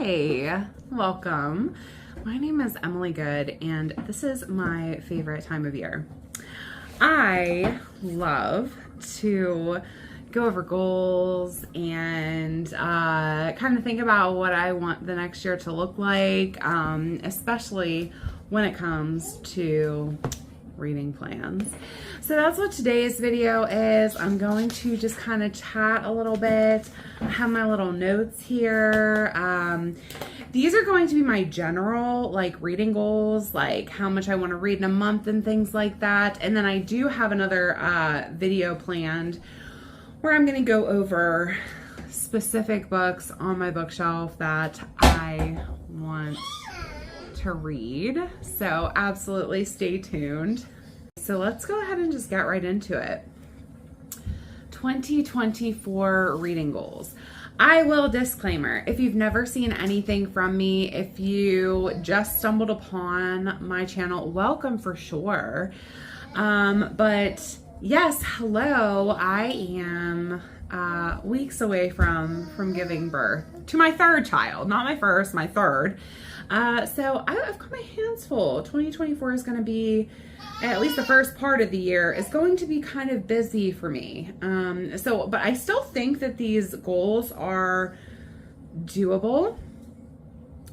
Hey, welcome. My name is Emily Good, and this is my favorite time of year. I love to go over goals and kind of think about what I want the next year to look like, especially when it comes to reading plans. So that's what today's video is. I'm going to just kind of chat a little bit. I have my little notes here. These are going to be my general reading goals, like how much I want to read in a month and things like that. And then I do have another video planned where I'm going to go over specific books on my bookshelf that I want to read. So absolutely stay tuned. So let's go ahead and just get right into it. 2024 reading goals. I will disclaimer, if you've never seen anything from me, if you just stumbled upon my channel, welcome for sure. But yes, hello, I am weeks away from giving birth to my third child, not my first, my third. So I've got my hands full. 2024 is going to be, at least the first part of the year, is going to be kind of busy for me. But I still think that these goals are doable.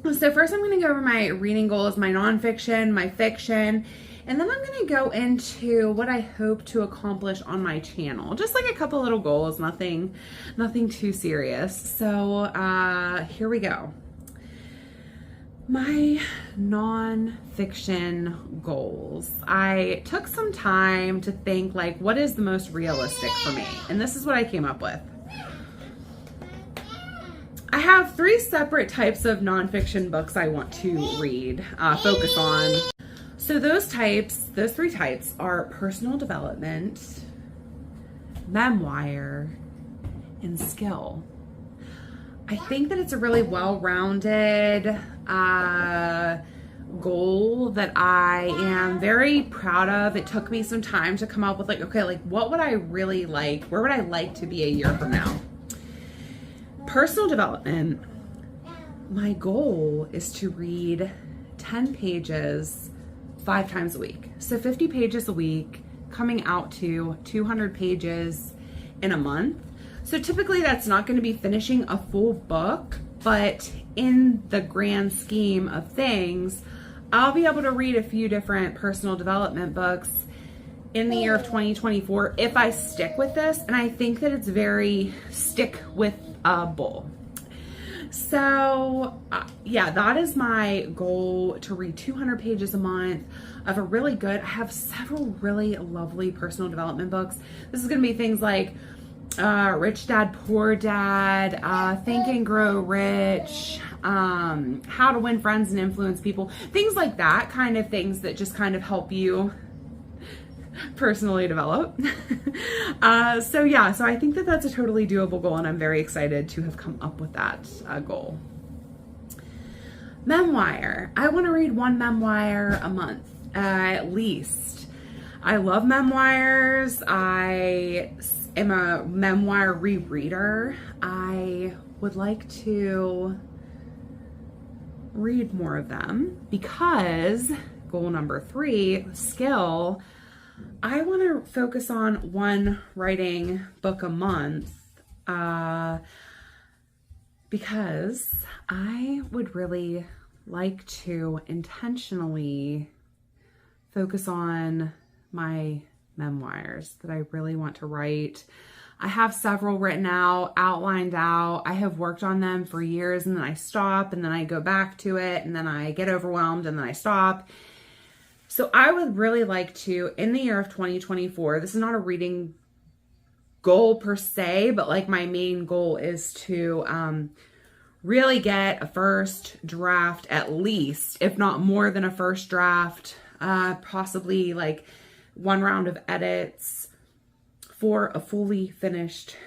So first I'm going to go over my reading goals, my nonfiction, my fiction, and then I'm going to go into what I hope to accomplish on my channel. Just like a couple little goals, nothing too serious. So here we go. My nonfiction goals. I took some time to think what is the most realistic for me? And this is what I came up with. I have 3 separate types of nonfiction books I want to read, focus on. So those 3 types are personal development, memoir, and skill. I think that it's a really well-rounded goal that I am very proud of. It took me some time to come up with what would I really like? Where would I like to be a year from now? Personal development. My goal is to read 10 pages 5 times a week. So 50 pages a week, coming out to 200 pages in a month. So typically that's not going to be finishing a full book, but in the grand scheme of things, I'll be able to read a few different personal development books in the year of 2024 if I stick with this. And I think that it's very stick-with-able. So yeah, that is my goal, to read 200 pages a month of a really good. I have several really lovely personal development books. This is going to be things like Rich Dad, Poor Dad, Think and Grow Rich, How to Win Friends and Influence People, things like that, kind of things that just kind of help you personally develop. So I think that that's a totally doable goal, and I'm very excited to have come up with that goal. Memoir. I want to read 1 memoir a month, at least. I love memoirs. I am a memoir rereader. I would like to read more of them because goal number 3, skill. I want to focus on 1 writing book a month because I would really like to intentionally focus on my memoirs that I really want to write. I have several written out, outlined out. I have worked on them for years, and then I stop, and then I go back to it, and then I get overwhelmed, and then I stop. So I would really like to, in the year of 2024, this is not a reading goal per se, but my main goal is to really get a first draft, at least, if not more than a first draft, possibly 1 round of edits for a fully finished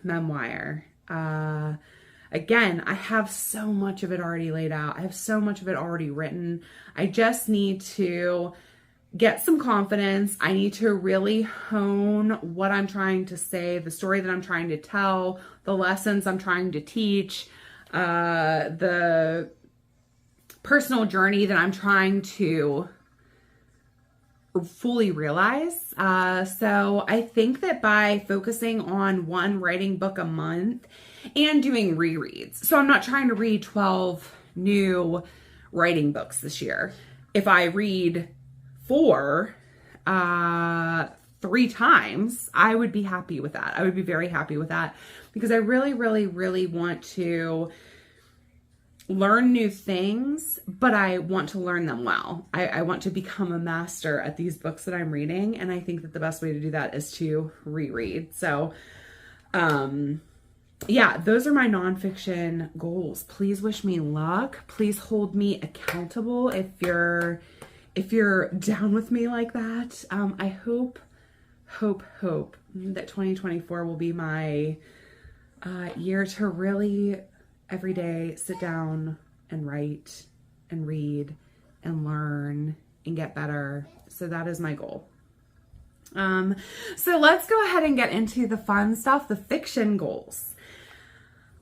memoir. Again, I have so much of it already laid out. I have so much of it already written. I just need to get some confidence. I need to really hone what I'm trying to say, the story that I'm trying to tell, the lessons I'm trying to teach. the personal journey that I'm trying to fully realize. So I think that by focusing on one writing book a month and doing rereads, so I'm not trying to read 12 new writing books this year. If I read 4 3 times, I would be happy with that. I would be very happy with that because I really, really, really want to learn new things, but I want to learn them well. I want to become a master at these books that I'm reading, and I think that the best way to do that is to reread. So, yeah, those are my nonfiction goals. Please wish me luck. Please hold me accountable if you're down with me like that. I hope that 2024 will be my year to really every day sit down and write and read and learn and get better. So that is my goal. So let's go ahead and get into the fun stuff, the fiction goals.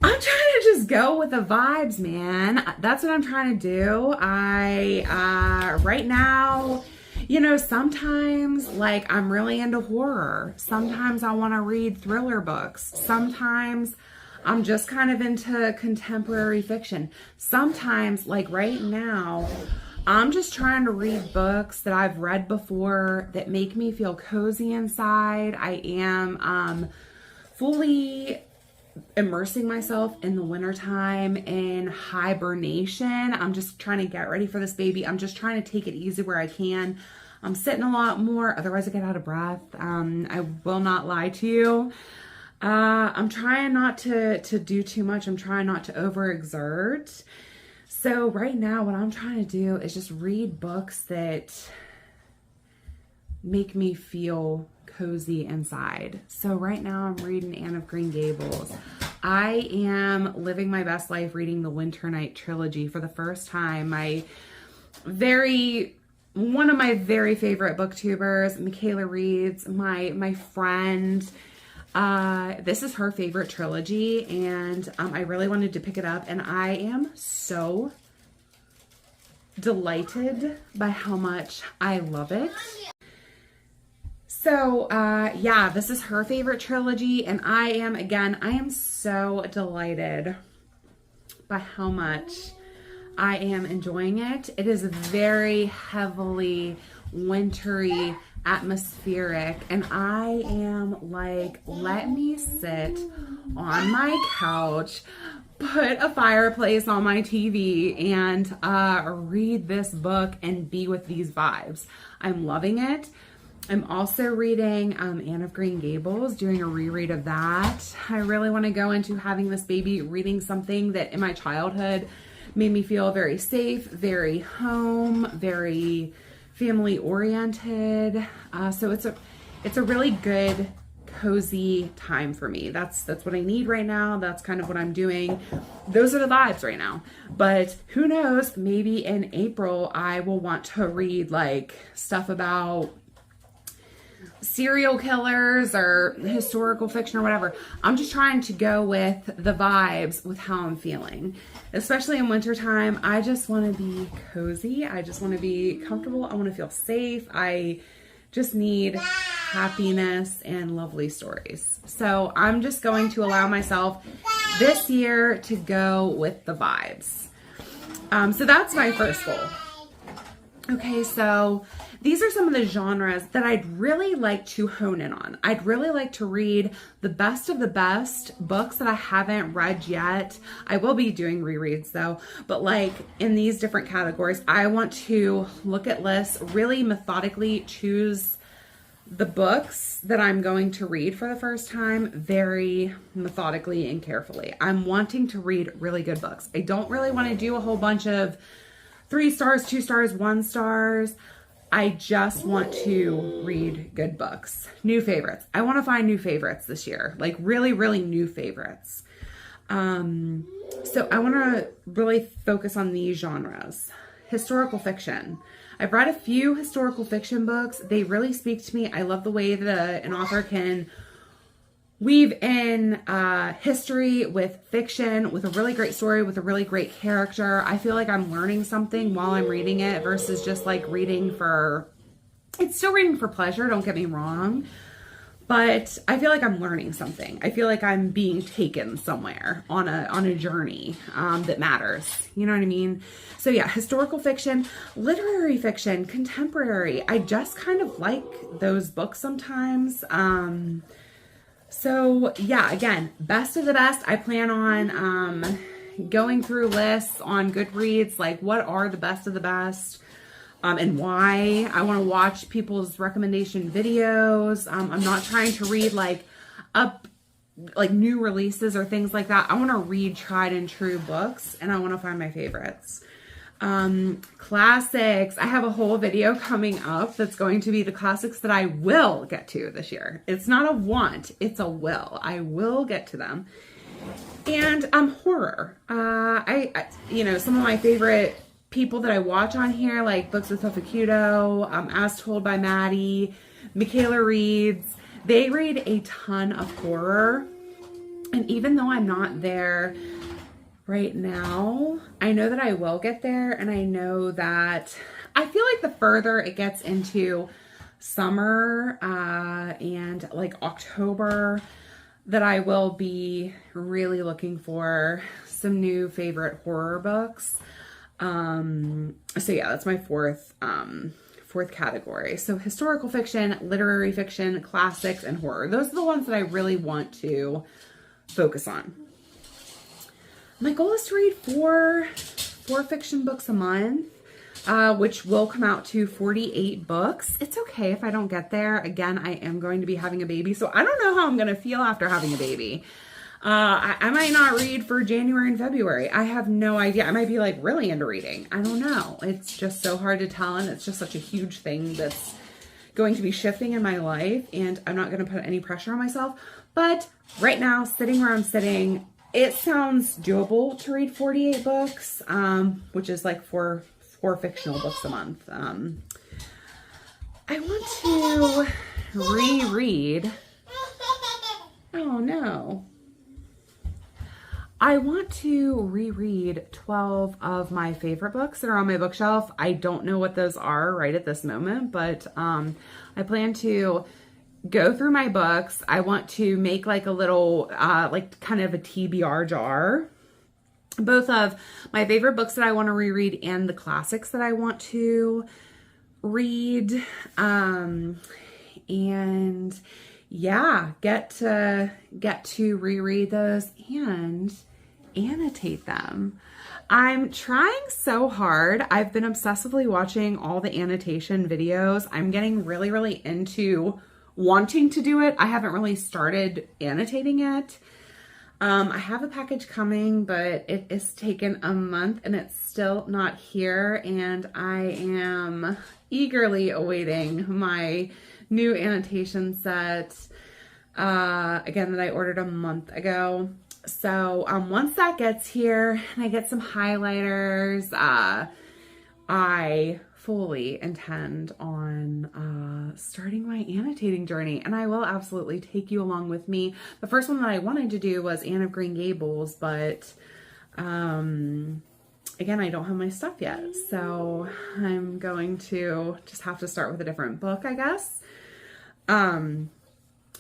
I'm trying to just go with the vibes, man. That's what I'm trying to do. Right now, you know, sometimes like I'm really into horror. Sometimes I want to read thriller books. Sometimes I'm just kind of into contemporary fiction. Sometimes, like right now, I'm just trying to read books that I've read before that make me feel cozy inside. I am fully immersing myself in the wintertime in hibernation. I'm just trying to get ready for this baby. I'm just trying to take it easy where I can. I'm sitting a lot more, otherwise I get out of breath. I will not lie to you. I'm trying not to do too much. I'm trying not to overexert. So right now what I'm trying to do is just read books that make me feel cozy inside. So right now I'm reading Anne of Green Gables. I am living my best life reading the Winternight trilogy for the first time. One of my very favorite booktubers, Michaela Reads, my friend, this is her favorite trilogy, and I really wanted to pick it up, and I am so delighted by how much I love it. So, yeah, this is her favorite trilogy, and I am so delighted by how much I am enjoying it. It is very heavily wintry, atmospheric, and I am like, let me sit on my couch, put a fireplace on my TV, and read this book and be with these vibes. I'm loving it. I'm also reading Anne of Green Gables, doing a reread of that. I really want to go into having this baby reading something that in my childhood made me feel very safe, very home, very family oriented. So it's a really good, cozy time for me. That's what I need right now. That's kind of what I'm doing. Those are the vibes right now. But who knows, maybe in April I will want to read like stuff about serial killers or historical fiction or whatever. I'm just trying to go with the vibes with how I'm feeling. Especially in wintertime, I just want to be cozy. I just want to be comfortable. I want to feel safe. I just need happiness and lovely stories. So I'm just going to allow myself this year to go with the vibes. So that's my first goal. Okay, so these are some of the genres that I'd really like to hone in on. I'd really like to read the best of the best books that I haven't read yet. I will be doing rereads though, but like in these different categories, I want to look at lists, really methodically choose the books that I'm going to read for the first time very methodically and carefully. I'm wanting to read really good books. I don't really want to do a whole bunch of 3 stars, 2 stars, 1 stars. I just want to read good books. New favorites. I want to find new favorites this year. Like really, really new favorites. So I want to really focus on these genres. Historical fiction. I've read a few historical fiction books. They really speak to me. I love the way that an author can weave in history with fiction, with a really great story, with a really great character. I feel like I'm learning something while I'm reading it versus just like reading for, it's still reading for pleasure, don't get me wrong, but I feel like I'm learning something. I feel like I'm being taken somewhere on a journey that matters. You know what I mean? So yeah, historical fiction, literary fiction, contemporary. I just kind of like those books sometimes. So yeah, again, best of the best. I plan on going through lists on Goodreads, like what are the best of the best. And why. I want to watch people's recommendation videos. I'm not trying to read like new releases or things like that. I want to read tried and true books, and I want to find my favorites. Classics. I have a whole video coming up that's going to be the classics that I will get to this year. It's not a want, it's a will. I will get to them. And horror. You know, some of my favorite people that I watch on here, like Books with Fufukudo, As Told by Maddie, Michaela Reads, they read a ton of horror. And even though I'm not there right now, I know that I will get there. And I know that I feel like the further it gets into summer and like October, that I will be really looking for some new favorite horror books. So yeah, that's my fourth category. So historical fiction, literary fiction, classics, and horror. Those are the ones that I really want to focus on. My goal is to read four fiction books a month, which will come out to 48 books. It's okay if I don't get there. Again, I am going to be having a baby, so I don't know how I'm going to feel after having a baby. I might not read for January and February. I have no idea. I might be like really into reading. I don't know. It's just so hard to tell, and it's just such a huge thing that's going to be shifting in my life, and I'm not going to put any pressure on myself. But right now, sitting where I'm sitting, it sounds doable to read 48 books, which is like four fictional books a month. I want to reread. Oh no. I want to reread 12 of my favorite books that are on my bookshelf. I don't know what those are right at this moment, but I plan to go through my books. I want to make like a little, like kind of a TBR jar, both of my favorite books that I want to reread and the classics that I want to read. And yeah, get to reread those and annotate them. I'm trying so hard. I've been obsessively watching all the annotation videos. I'm getting really, really into wanting to do it. I haven't really started annotating yet. I have a package coming, but it is taken a month and it's still not here. And I am eagerly awaiting my new annotation set, again, that I ordered a month ago. So once that gets here and I get some highlighters, I fully intend on starting my annotating journey, and I will absolutely take you along with me. The first one that I wanted to do was Anne of Green Gables, but again, I don't have my stuff yet, so I'm going to just have to start with a different book, I guess.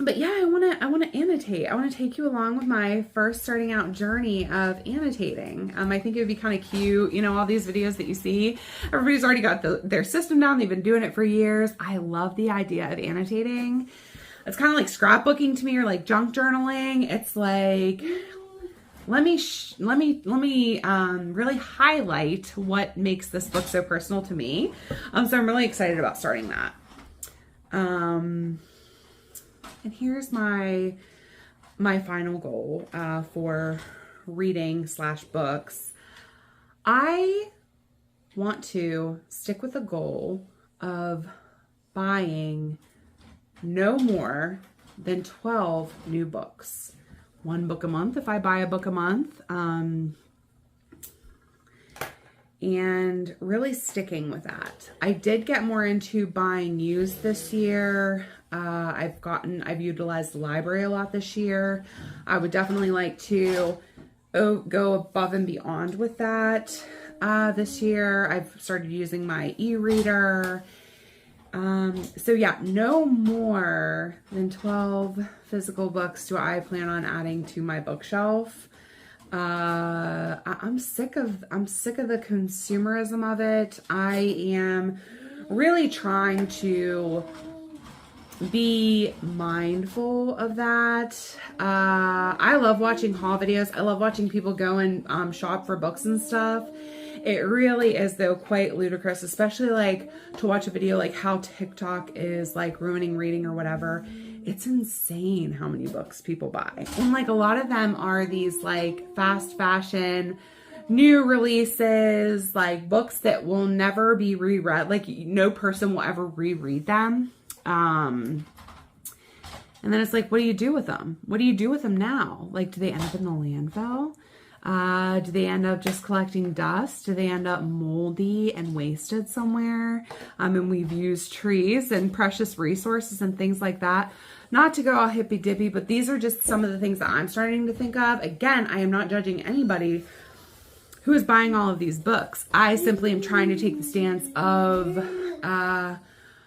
But yeah, I want to annotate. I want to take you along with my first starting out journey of annotating. I think it would be kind of cute. You know, all these videos that you see, everybody's already got their system down. They've been doing it for years. I love the idea of annotating. It's kind of like scrapbooking to me, or like junk journaling. It's like, let me really highlight what makes this book so personal to me. So I'm really excited about starting that. And here's my final goal for reading / books. I want to stick with the goal of buying no more than 12 new books. 1 book a month if I buy a book a month. and really sticking with that. I did get more into buying used this year. I've utilized the library a lot this year. I would definitely like to go above and beyond with that this year. I've started using my e-reader. So yeah, no more than 12 physical books do I plan on adding to my bookshelf. I'm sick of the consumerism of it. I am really trying to be mindful of that. I love watching haul videos. I love watching people go and shop for books and stuff. It really is, though, quite ludicrous, especially like to watch a video like how TikTok is like ruining reading or whatever. It's insane how many books people buy. And like a lot of them are these like fast fashion, new releases, like books that will never be reread. Like no person will ever reread them. And then it's like, what do you do with them? What do you do with them now? Like, do they end up in the landfill? Do they end up just collecting dust? Do they end up moldy and wasted somewhere? And we've used trees and precious resources and things like that. Not to go all hippy dippy, but these are just some of the things that I'm starting to think of. Again, I am not judging anybody who is buying all of these books. I simply am trying to take the stance of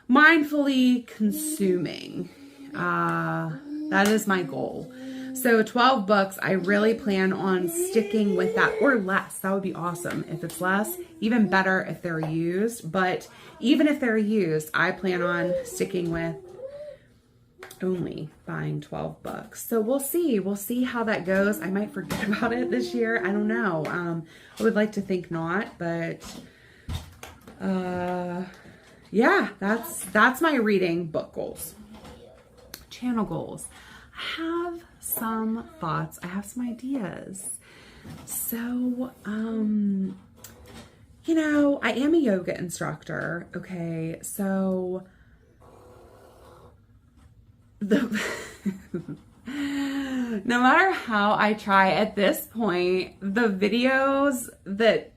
mindfully consuming. That is my goal. So 12 books, I really plan on sticking with that, or less. That would be awesome. If it's less, even better if they're used. But even if they're used, I plan on sticking with only buying 12 books. So we'll see. We'll see how that goes. I might forget about it this year. I don't know. I would like to think not, but yeah, that's my reading book goals. Channel goals. I have some thoughts. I have some ideas. So, you know, I am a yoga instructor. Okay. So no matter how I try at this point, the videos that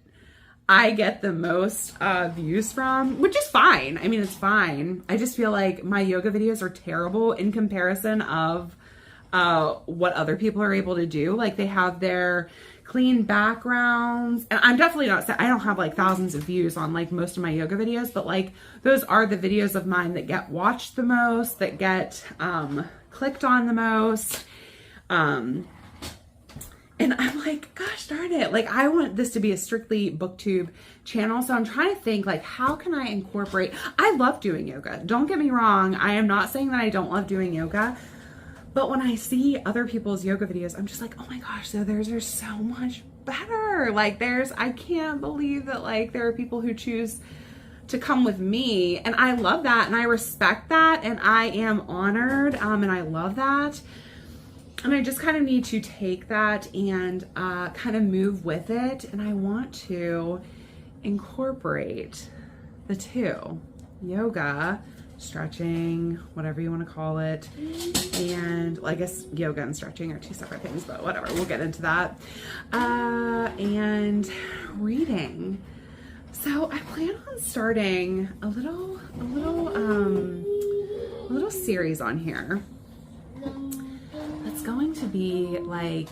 I get the most views from, which is fine. I mean, it's fine. I just feel like my yoga videos are terrible in comparison of what other people are able to do. Like they have their clean backgrounds, and I'm definitely not, I don't have like thousands of views on like most of my yoga videos, but like those are the videos of mine that get watched the most, that get clicked on the most. And I'm like, gosh darn it. Like I want this to be a strictly Booktube channel. So I'm trying to think like, how can I incorporate, I love doing yoga. Don't get me wrong. I am not saying that I don't love doing yoga, but when I see other people's yoga videos, I'm just like, oh my gosh, so theirs are so much better. Like I can't believe that like there are people who choose to come with me, and I love that. And I respect that. And I am honored. And I love that. And I just kind of need to take that and kind of move with it. And I want to incorporate the two, yoga, stretching, whatever you want to call it. And well, I guess yoga and stretching are two separate things, but whatever, we'll get into that. And reading. So I plan on starting a little series on here. It's going to be like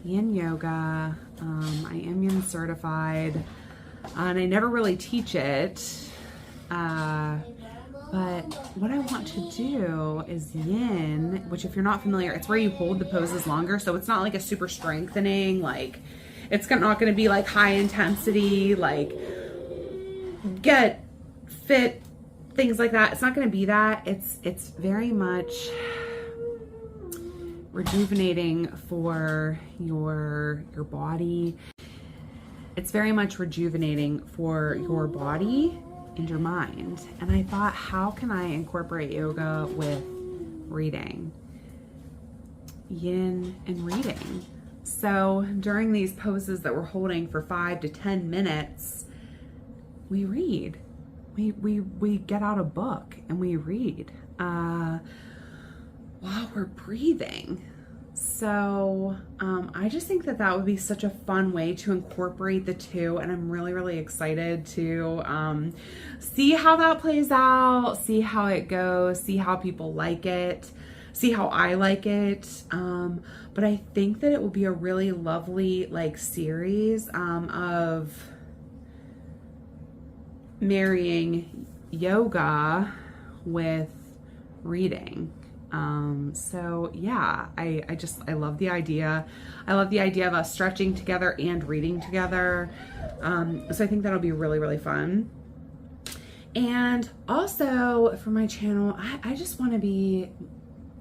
yin yoga. I am yin certified, and I never really teach it. But what I want to do is yin, which if you're not familiar, it's where you hold the poses longer. So it's not like a super strengthening, like it's not going to be like high intensity, like get fit, things like that. It's not going to be that. It's very much rejuvenating for your body. It's very much rejuvenating for your body and your mind. And I thought, how can I incorporate yoga with reading? Yin and reading. So during these poses that we're holding for 5 to 10 minutes, we read. We get out a book and we read while we're breathing. so I just think that that would be such a fun way to incorporate the two, and I'm really, really excited to see how that plays out, see how it goes, see how people like it, see how I like it. But I think that it will be a really lovely like series of marrying yoga with reading. So yeah, I love the idea. I love the idea of us stretching together and reading together. So I think that'll be really, really fun. And also for my channel, I just want to be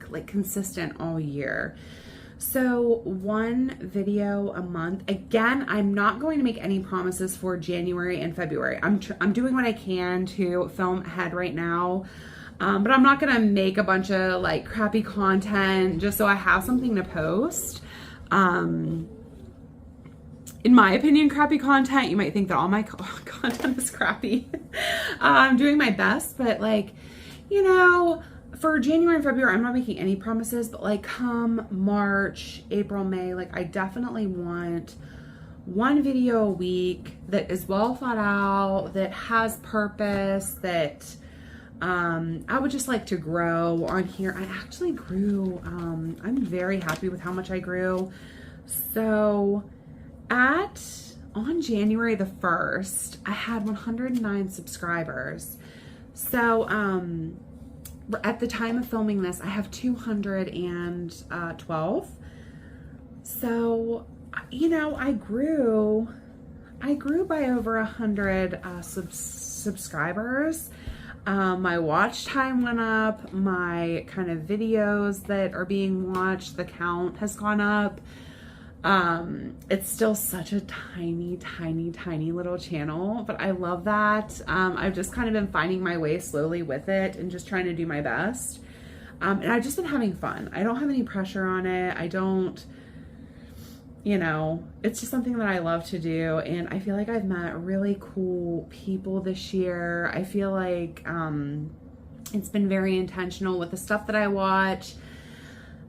like consistent all year. So one video a month. Again, I'm not going to make any promises for January and February. I'm doing what I can to film ahead right now. But I'm not gonna make a bunch of like crappy content just so I have something to post. In my opinion, crappy content. You might think that all my content is crappy. I'm doing my best, but like, you know, for January and February, I'm not making any promises, but like come March, April, May, like I definitely want one video a week that is well thought out, that has purpose, that I would just like to grow on here. I actually grew. I'm very happy with how much I grew. So on January the 1st, I had 109 subscribers. So at the time of filming this, I have 212. So, you know, I grew by over 100 subscribers. My watch time went up, my kind of videos that are being watched, the count has gone up. It's still such a tiny, tiny, tiny little channel, but I love that. I've just kind of been finding my way slowly with it and just trying to do my best. And I've just been having fun. I don't have any pressure on it. I don't, you know, it's just something that I love to do. And I feel like I've met really cool people this year. I feel like it's been very intentional with the stuff that I watch,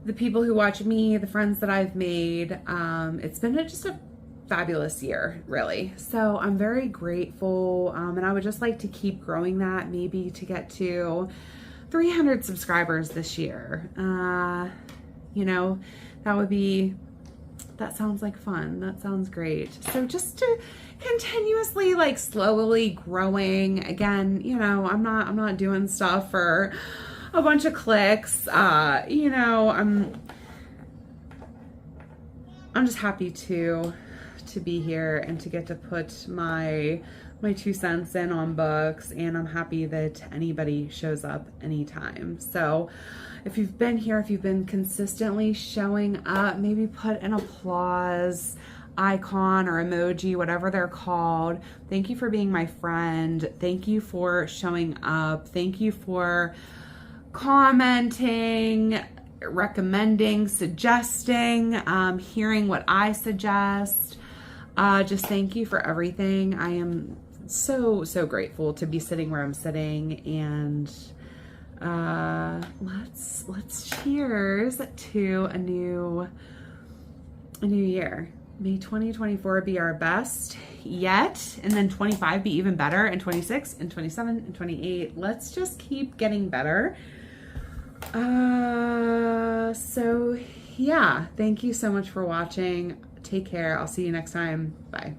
the people who watch me, the friends that I've made. It's been just a fabulous year, really. So I'm very grateful. And I would just like to keep growing that, maybe to get to 300 subscribers this year. You know, that sounds like fun. That sounds great. So just to continuously like slowly growing. Again, you know, I'm not doing stuff for a bunch of clicks. You know, I'm just happy to be here and to get to put my 2 cents in on books, and I'm happy that anybody shows up anytime. So if you've been here, if you've been consistently showing up, maybe put an applause icon or emoji, whatever they're called. Thank you for being my friend. Thank you for showing up. Thank you for commenting, recommending, suggesting, hearing what I suggest. Just thank you for everything. I am so grateful to be sitting where I'm sitting, and let's cheers to a new year. May 2024 be our best yet, and then 25 be even better, and 26 and 27 and 28. Let's just keep getting better. So yeah, thank you so much for watching. Take care. I'll see you next time. Bye.